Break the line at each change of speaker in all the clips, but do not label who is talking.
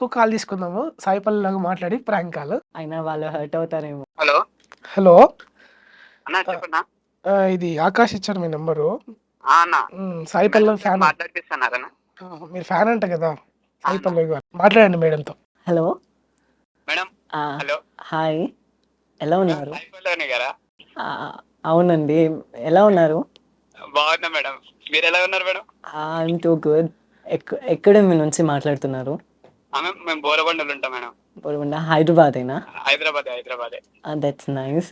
ఇంకో కాల్ తీసుకుందాము. సాయి పల్లవిలాగా మాట్లాడి ప్రాంక్ కాల్.
అయినా వాళ్ళు హర్ట్ అవుతారేమో.
Hello
hello.
అన్నా చెప్పన్నా.
ఇది ఆకాష్ ఇచ్చారు మీ నెంబరు.
అన్న
సాయి పల్లవి ఫ్యాన్.
మాట్లాడిపిస్తున్నారన్నా.
మీరు ఫ్యాన్ అంట కదా సాయి
అన్న.
పల్లవి గారు. మాట్లాడండి మేడంతో.
హలో.
Madam hello.
హాయ్, ఎలా ఉన్నారు?
అయిపోలేని కదా.
అవునండి, ఎలా ఉన్నారు?
బాగున్నా మేడం, మీరు ఎలా ఉన్నారు మేడం?
I'm too good. ఎక్కడ మీ నుంచి మాట్లాడుతున్నారు?
మేము బోరబండలు ఉంటాం మేడం.
బోరబండ, హైదరాబాదేనా?
హైదరాబాదే.
That's nice.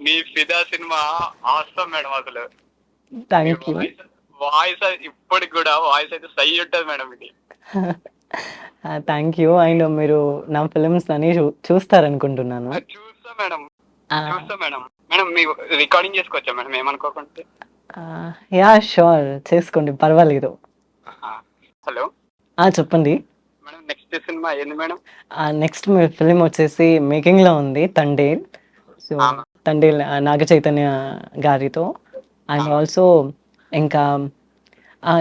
మీ ఫిదా సినిమా ఆస్తాం మేడం. అసలు
థ్యాంక్ యూ.
వాయిస్ ఇప్పటికి కూడా వాయిస్ అయితే సై ఉంటుంది మేడం ఇది.
Thank you. అండ్ మీరు నా ఫిల్మ్స్ అన్ని చూస్తారనుకుంటున్నాను.
చూస్తా మేడం. మేడం మీ రికార్డింగ్ చేసుకోవచ్చా మేడం ఏమనుకోకుండా?
యా షూర్, చేసుకోండి, పర్వాలేదు.
హలో.
చెప్పండి
మేడం నెక్స్ట్ సినిమా ఏంది మేడం?
నెక్స్ట్ మీ ఫిలిం వచ్చేసి మేకింగ్లో ఉంది, తండేల్. సో తండేల్ నాగ చైతన్య గారితో. అండ్ ఆల్సో ఇంకా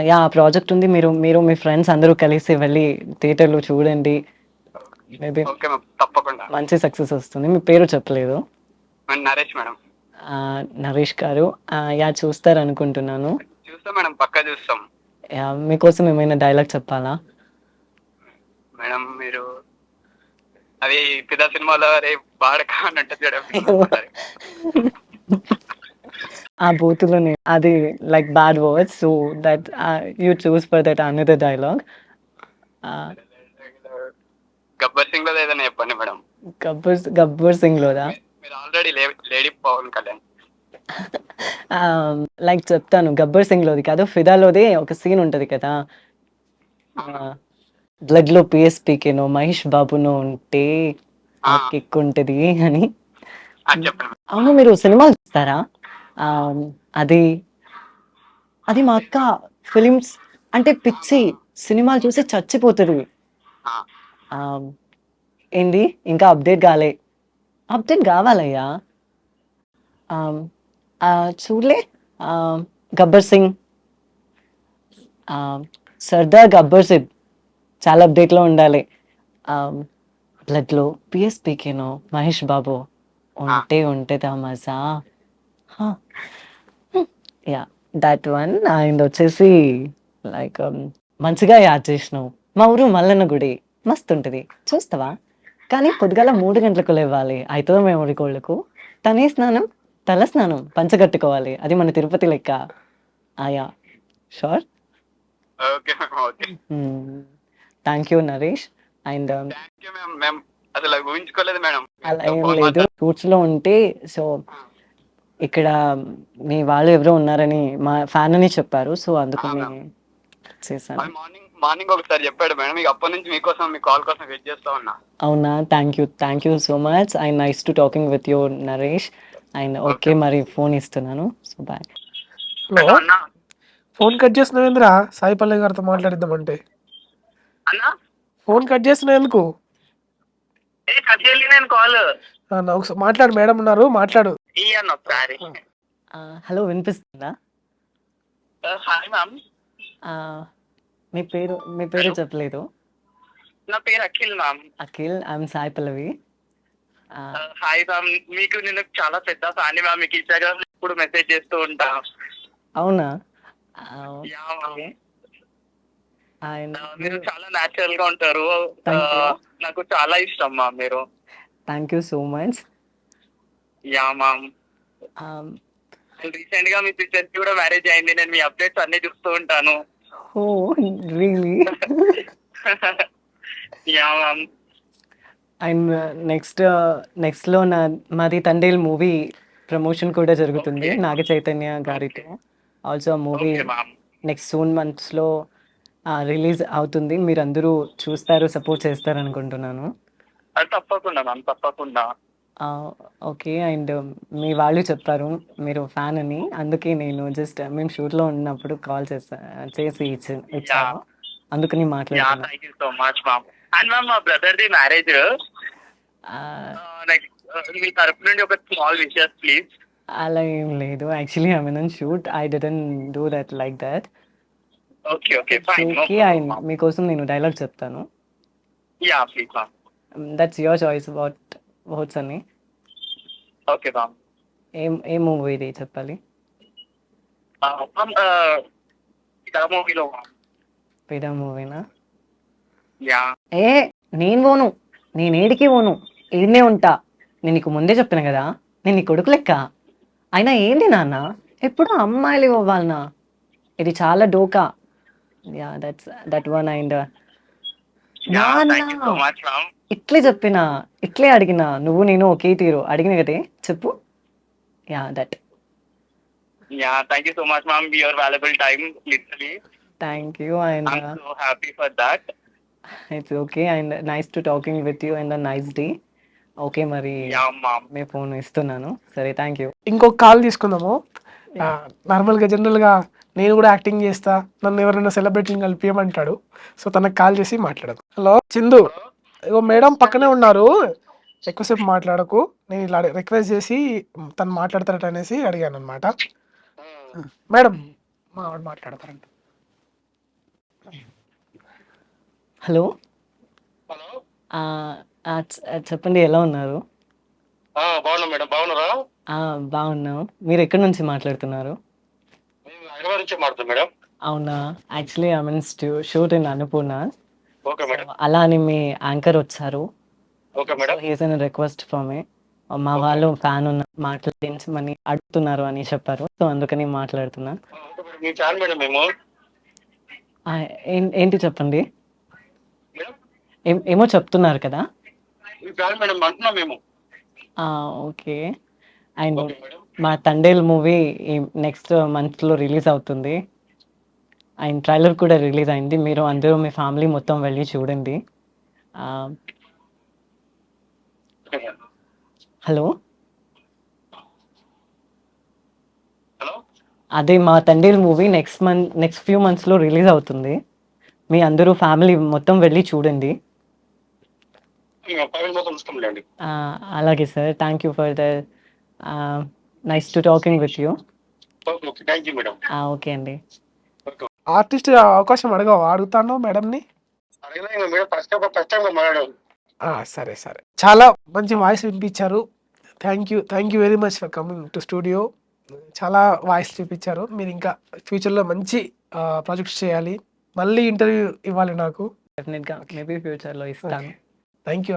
యా ప్రాజెక్ట్ ఉంది. మీరు మీ ఫ్రెండ్స్ అందరూ కలిసి వెళ్ళి థియేటర్లో చూడండి. మేబీ
తప్పకుండా
మంచి సక్సెస్ వస్తుంది. మీ పేరు చెప్పలేదు.
నరేష్ మేడం.
నరేష్ గారు, యా చూస్తారనుకుంటున్నాను.
చూస్తాం మేడం, పక్కా చూస్తాం.
మీకోసం ఏమైనా డైలాగ్ చెప్పాలా
మేడం? మీరు అది పిదా సినిమాలో రే బాడక అని అంటే
ఆ బూతులోనే అది like bad words, so that you choose for that another dialogue.
Gabbar Singh లో ఏదైనా చెప్పండి మేడం.
గబ్బర్ సింగ్ లోదా?
మీరు already lady Pawan Kalyan.
Like చెప్తాను, గబ్బర్ సింగ్ లోది కాదు, ఫిదాలోది ఒక సీన్ ఉంటది కదా, బ్లడ్ లో పిఎస్పీకేనో మహేష్ బాబునో ఉంటే కిక్ ఉంటది అని. అవును, మీరు సినిమాలు చూస్తారా? అది మా అక్క ఫిలిమ్స్ అంటే పిచ్చి, సినిమాలు చూసి చచ్చిపోతుంది. ఏంది ఇంకా అప్డేట్ కావాలయ్యా. చూడలే గబ్బర్ సింగ్, సర్దార్ గబ్బర్ సింగ్ చాలా అప్డేట్లో ఉండాలి. బ్లడ్లో పిఎస్పీకేనో మహేష్ బాబు ఉంటే మజా. Yeah that one. అండ్ వచ్చేసి లైక్ మంచిగా యాడ్ చేసినావు. మా ఊరు మల్లన్న గుడి మస్తు ఉంటుంది, చూస్తావా? కానీ పొద్దుగాల 3 గంటలకు లేవాలి, అవుతుందో మెమొరీ కోళ్ళకు. తల స్నానం పంచగట్టుకోవాలి, అది మన తిరుపతి లెక్క. ఆయా sure. Thank you Naresh. And
అసలు ఊహించుకోలేదు మేడం.
అలా ఏం లేదు, రూట్స్ లో ఉంటే. సో ఇక్కడ మీ వాళ్ళు ఎవరో ఉన్నారని మా ఫ్యాన్ అని చెప్పారు, సో అందుకని చేశాను.
మార్నింగ్ ఒకసారి చెప్పాడు మేడం, అప్పటి నుంచి మీకోసం మీ కాల్ కోసం వెయిట్ చేస్తా ఉన్నా.
అవునా? Thank you so much. And nice to talking with you Naresh. And okay, మరి ఫోన్ ఇస్తున్నాను. So bye.
Hello. Phone cut చేసినవేంద్రా? సాయి పల్లవి గారితో మాట్లాడిద్దామంటే ఫోన్ కట్ చేసిన ఎందుకు? ఒకసారి మాట్లాడు, మేడం ఉన్నారు, మాట్లాడు.
హలో, వినిపిస్తుందా?
Hi ma'am.
మీ పేరు చెప్పలేదు.
నా పేరు Akhil ma'am.
Akhil, I'm Sai Pallavi.
Hi ma'am, మీకు నేను చాలా పెద్ద ఫ్యాన్ మ్యామ్. మీకు ఇన్స్టాగ్రామ్ లో ఇప్పుడు మెసేజ్ చేస్తూ ఉంటా.
అవునా?
మీరు చాలా న్యాచురల్ గా ఉంటారు, నాకు చాలా ఇష్టం మ్యామ్ మీరు.
Thank you so much.
Yeah ma'am. Recent గా మీ సిస్టర్ కి కూడా మ్యారేజ్ అయింది, నేను మీ అప్డేట్స్ అన్ని చూస్తూ ఉంటాను.
Oh really?
Yeah ma'am.
And next లో మాది తండేల్ మూవీ ప్రమోషన్ కూడా జరుగుతుంది నాగ చైతన్య గారితో. Also movie next soon months లో రిలీజ్ అవుతుంది. మీరు అందరూ చూస్తారు, సపోర్ట్ చేస్తారు అనుకుంటున్నాను.
తప్పకుండా మ్యామ్, తప్పకుండా.
ఓకే. అండ్ మీ వాళ్ళు చెప్పారు మీరు ఫ్యాన్ అని, అందుకే నేను జస్ట్ మేము షూట్లో ఉన్నప్పుడు కాల్ చేసి ఇచ్చాను, అందుకని మాట్లాడుతున్నాను.
Thank you so much ma'am. And ma'am, మా బ్రదర్ ది మ్యారేజ్, మీ తరపు నుండి ఒక స్మాల్ విషెస్ ప్లీజ్.
అలా ఏం లేదు, actually I mean shoot, I didn't do that like that.
Okay.
మీకోసం నేను డైలాగ్ చెప్తాను.
Yeah please ma'am.
That's your choice what what's అని
ఓకే మ్యామ్.
ఏ మూవీ ఇది చెప్పాలి.
ఇదా మూవీలో మ్యామ్.
పేద మూవీనా?
యా.
ఏ నేను పోను, నేను ఏడికి పోను, ఈడనే ఉంటా. నేను నీకు ముందే చెప్పిన కదా, నేను నీ కొడుకు లెక్క. అయినా ఏంది నాన్న ఎప్పుడు అమ్మాయిలు ఇవ్వాలనా? ఇది చాలా డోకా. Yeah that one. And
yeah
నాన్న
thank you so much ma'am.
ఇట్లే చెప్పిన, ఇట్లే అడిగిన, నువ్వు నేను ఒకే తీరు అడిగిన కదే చెప్పు. Yeah that.
Yeah thank you so much ma'am. Your valuable time literally.
Thank you and
I'm so happy for that.
It's okay and nice to talking with you and nice day. Okay మరి
yeah ma'am.
మీ phone ఇస్తున్నాను. సరే thank you.
ఇంకొక call తీసుకుందాము. నార్మల్గా జనరల్గా నేను కూడా acting చేస్తా, నన్ను ఎవరైనా సెలబ్రిటీని కలిపియమంటాడు. సో తనకు కాల్ చేసి మాట్లాడదు. హలో చిందు, ఇగో మేడం పక్కనే ఉన్నారు, ఎక్కువసేపు మాట్లాడకు, నేను ఇలా రిక్వెస్ట్ చేసి తను మాట్లాడతారట అనేసి అడిగాను అనమాట. మేడం మా ఆవిడ మాట్లాడతారంట.
Hello
hello.
చెప్పండి, ఎలా ఉన్నారు?
బాగున్నాం మేడం. బాగున్నారా?
బాగున్నాం. మీరు ఎక్కడి నుంచి మాట్లాడుతున్నారు?
మేము హైదరాబాద్ నుంచి మాట్లాడుతాం మేడం.
అవునా, actually I mean shoot in Annapurna.
Okay madam.
అలా అని మీ యాంకర్ వచ్చారు.
Okay madam.
He's an request for me. మా వాళ్ళు ఫ్యాన్ ఉన్న మాట్లాడించమని అడుగుతున్నారు అని చెప్పారు. సో అందుకని మాట్లాడుతున్నా.
Okay madam. మీ ఫ్యాన్ మేడం మేము.
ఏంటి చెప్పండి.
మేడం
ఏమో చెప్తున్నారు కదా.
మీ ఫ్యాన్ మేడం అంటున్నాం మేము.
ఓకే. And
okay madam.
మా తండేల్ మూవీ నెక్స్ట్ మంత్లో రిలీజ్ అవుతుంది. అండ్ ట్రైలర్ కూడా రిలీజ్ అయింది. మీరు అందరూ మీ ఫ్యామిలీ మొత్తం వెళ్ళి చూడండి. Hello
hello.
అదే మా తండేల్ మూవీ నెక్స్ట్ ఫ్యూ మంత్స్లో రిలీజ్ అవుతుంది. మీ అందరూ ఫ్యామిలీ మొత్తం వెళ్ళి చూడండి.
ఫ్యామిలీ మొత్తం చూస్తాంలేండి.
అలాగే sir, thank you for the nice to talking with you.
Okay okay thank you madam.
Okay అండి.
ఆర్టిస్ట్ అవకాశం అడుగుతాను మేడంని.
అడగలేదు మేడం. ఫస్ట్ టైం మాట్లాడాం.
సరే సరే, చాలా మంచి వాయిస్ వినిపించారు. Thank you very much for coming to studio. చాలా వాయిస్ చూపించారు. మీరు ఇంకా ఫ్యూచర్లో మంచి ప్రాజెక్ట్స్ చేయాలి, మళ్ళీ ఇంటర్వ్యూ ఇవ్వాలి నాకు.
డెఫినెట్గా మేబీ ఫ్యూచర్లో ఇస్తాను.
Thank you.